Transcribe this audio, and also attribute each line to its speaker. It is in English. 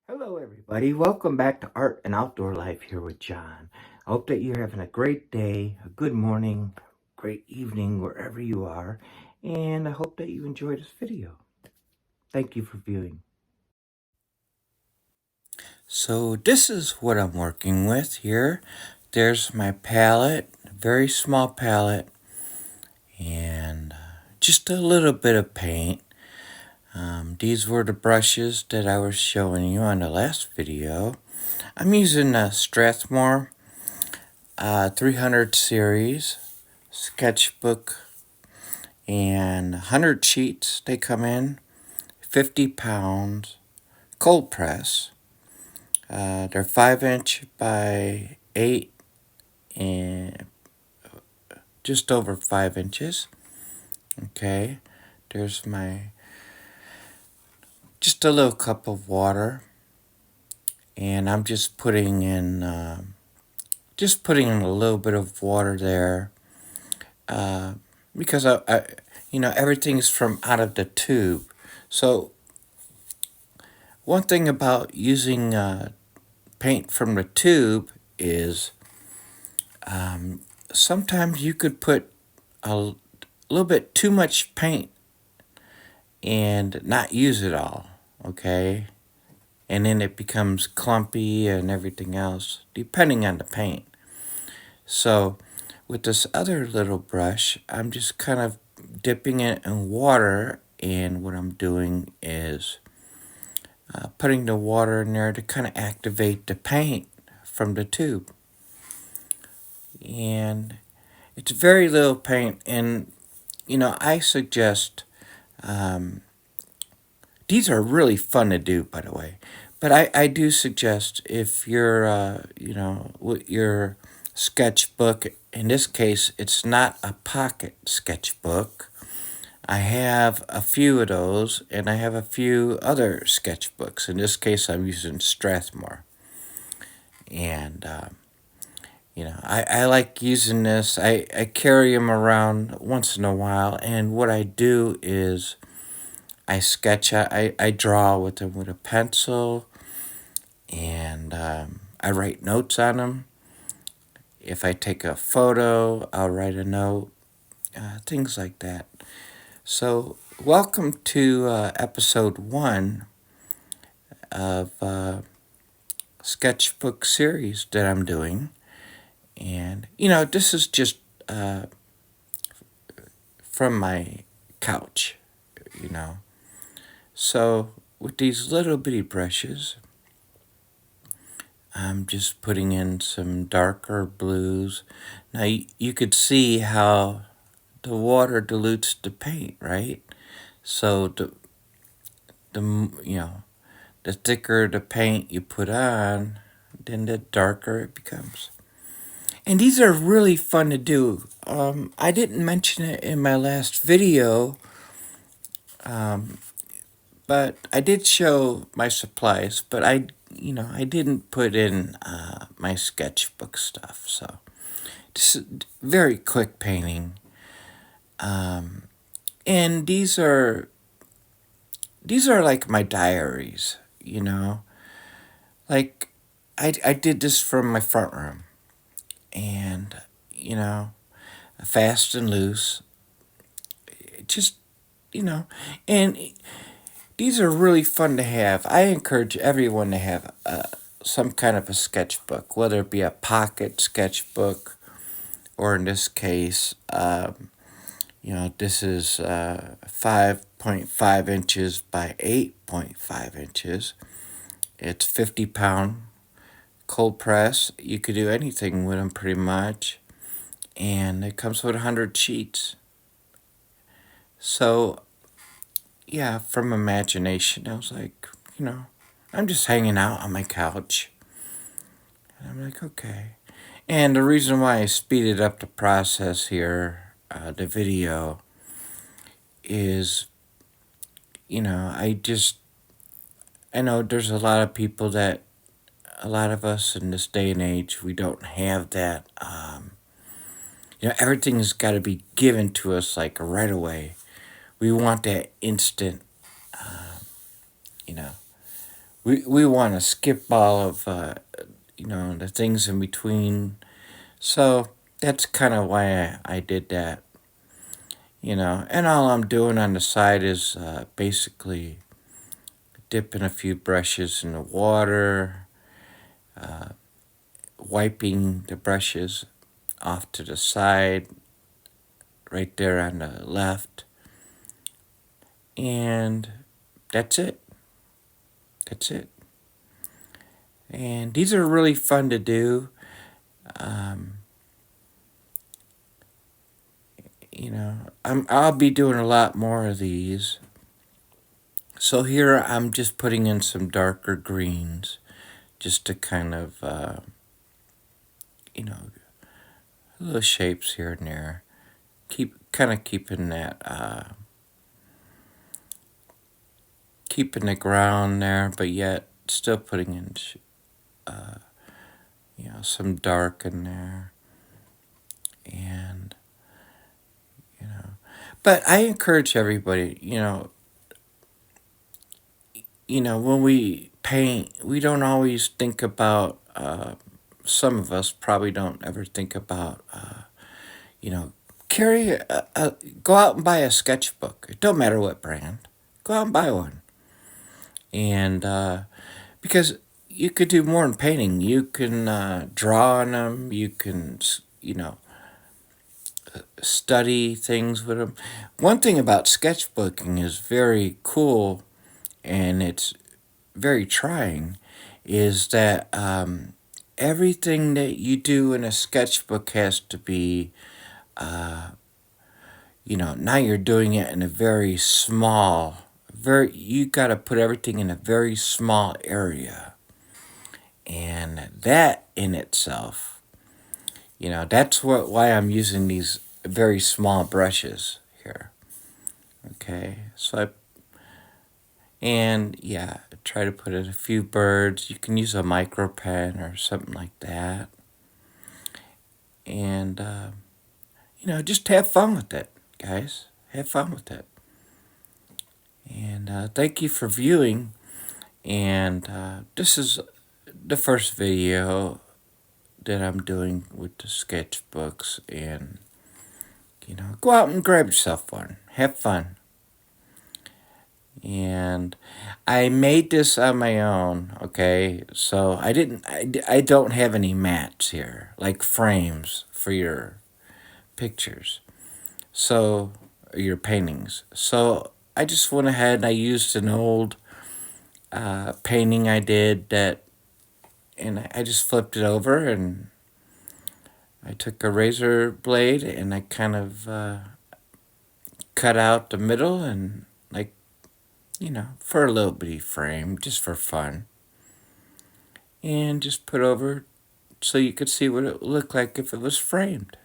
Speaker 1: Hello, everybody. Welcome back to Art and Outdoor Life here with John. I hope that you're having a great day, a good morning, great evening, wherever you are, and I hope that you enjoyed this video. Thank you for viewing. So this is what I'm working with here. There's my palette, a very small palette, and just a little bit of paint. These were the brushes that I was showing you on the last video. I'm using a Strathmore 300 series sketchbook and 100 sheets. They come in 50 pounds cold press. They're 5" by 8 and just over 5 inches. Okay, there's my just a little cup of water, and I'm just putting in a little bit of water there, because everything's from out of the tube. So one thing about using paint from the tube is sometimes you could put a little bit too much paint and not use it all, okay? And then it becomes clumpy and everything else, depending on the paint. So with this other little brush, I'm just kind of dipping it in water, and what I'm doing is putting the water in there to kind of activate the paint from the tube. And it's very little paint, and I suggest, these are really fun to do, by the way, but I do suggest, if you're with your sketchbook, in this case it's not a pocket sketchbook. I have a few of those, and I have a few other sketchbooks. In this case, I'm using Strathmore. And, I like using this. I carry them around once in a while, and what I do is I sketch, I draw with them with a pencil, and I write notes on them. If I take a photo, I'll write a note, things like that. So, welcome to episode 1 of sketchbook series that I'm doing. And, this is just from my couch, So, with these little bitty brushes, I'm just putting in some darker blues. Now, you could see how the water dilutes the paint, right? So the thicker the paint you put on, then the darker it becomes. And these are really fun to do. I didn't mention it in my last video, but I did show my supplies, but I didn't put in my sketchbook stuff. So this is very quick painting. And these are like my diaries, Like, I did this from my front room, and, fast and loose. Just, and these are really fun to have. I encourage everyone to have some kind of a sketchbook, whether it be a pocket sketchbook, or in this case, this is 5.5 inches by 8.5 inches. It's 50-pound cold press. You could do anything with them pretty much. And it comes with 100 sheets. So, yeah, from imagination, I was like, I'm just hanging out on my couch. And I'm like, okay. And the reason why I speeded up the process here, the video, is, I know there's a lot of us in this day and age, we don't have that. Everything's got to be given to us like right away. We want that instant, we want to skip all of the things in between. So that's kind of why I did that. And all I'm doing on the side is basically dipping a few brushes in the water, wiping the brushes off to the side, right there on the left, and that's it. That's it. And these are really fun to do. Um, I'll be doing a lot more of these. So here I'm just putting in some darker greens, just to kind of little shapes here and there. Keeping that keeping the ground there, but yet still putting in some dark in there, and but I encourage everybody, when we paint, we don't always think about. Some of us probably don't ever think about, you know, carry go out and buy a sketchbook. It don't matter what brand. Go out and buy one, and because you could do more in painting. You can draw on them. You can, study things with them. One thing about sketchbooking is very cool, and it's very trying, is that everything that you do in a sketchbook has to be, now you're doing it in a very small, you got to put everything in a very small area. And that in itself, that's why I'm using these very small brushes here. Okay, and yeah, try to put in a few birds. You can use a micro pen or something like that. And, just have fun with it, guys. Have fun with it. And thank you for viewing. And this is the first video that I'm doing with the sketchbooks. And, go out and grab yourself one. Have fun. And I made this on my own, okay? So I don't have any mats here, like frames for your pictures. So, your paintings. So, I just went ahead and I used an old painting I did and I just flipped it over, and I took a razor blade and I kind of cut out the middle and, like, for a little bitty frame, just for fun. And just put over so you could see what it would look like if it was framed.